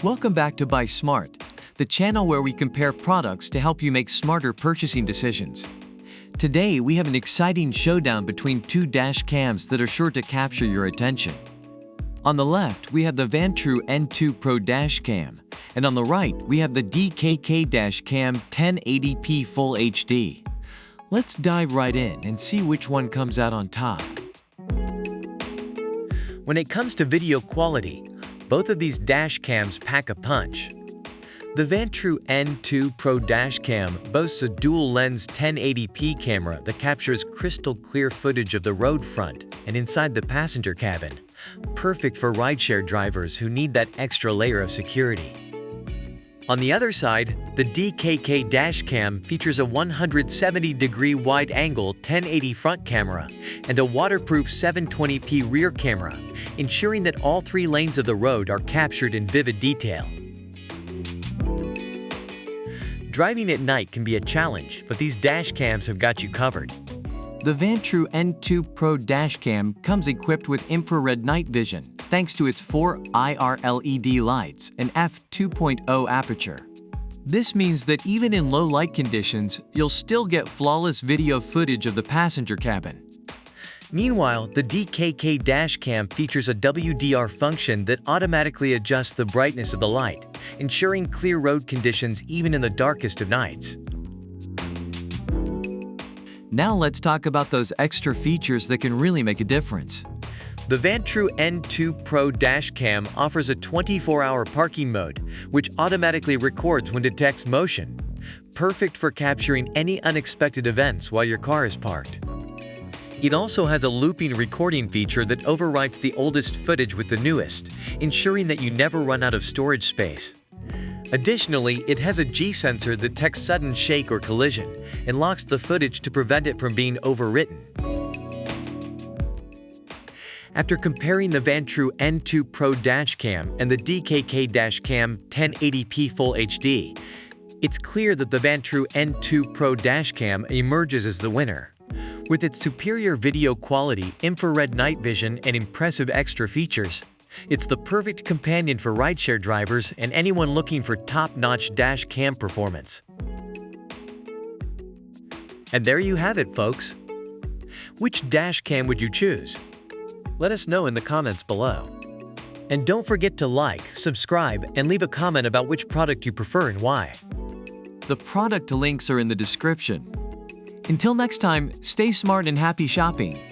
Welcome back to Buy Smart, the channel where we compare products to help you make smarter purchasing decisions. Today, we have an exciting showdown between two dash cams that are sure to capture your attention. On the left, we have the Vantrue N2 Pro Dash Cam, and on the right, we have the DKK Dash Cam 1080p Full HD. Let's dive right in and see which one comes out on top. When it comes to video quality, both of these dash cams pack a punch. The Vantrue N2 Pro Dash Cam boasts a dual-lens 1080p camera that captures crystal-clear footage of the road front and inside the passenger cabin, perfect for rideshare drivers who need that extra layer of security. On the other side, the DKK Dash Cam features a 170-degree wide-angle 1080 front camera and a waterproof 720p rear camera, ensuring that all three lanes of the road are captured in vivid detail. Driving at night can be a challenge, but these dash cams have got you covered. The Vantrue N2 Pro Dash Cam comes equipped with infrared night vision, thanks to its 4 IR LED lights and f2.0 aperture. This means that even in low light conditions, you'll still get flawless video footage of the passenger cabin. Meanwhile, the DKK Dash Cam features a WDR function that automatically adjusts the brightness of the light, ensuring clear road conditions even in the darkest of nights. Now let's talk about those extra features that can really make a difference. The Vantrue N2 Pro Dash Cam offers a 24-hour parking mode, which automatically records when detects motion, perfect for capturing any unexpected events while your car is parked. It also has a looping recording feature that overwrites the oldest footage with the newest, ensuring that you never run out of storage space. Additionally, it has a G-sensor that detects sudden shake or collision and locks the footage to prevent it from being overwritten. After comparing the Vantrue N2 Pro Dash Cam and the DKK Dash Cam 1080p Full HD, it's clear that the Vantrue N2 Pro Dash Cam emerges as the winner. With its superior video quality, infrared night vision, and impressive extra features, it's the perfect companion for rideshare drivers and anyone looking for top-notch dash cam performance. And there you have it, folks. Which dash cam would you choose? Let us know in the comments below. And don't forget to like, subscribe, and leave a comment about which product you prefer and why. The product links are in the description. Until next time, stay smart and happy shopping.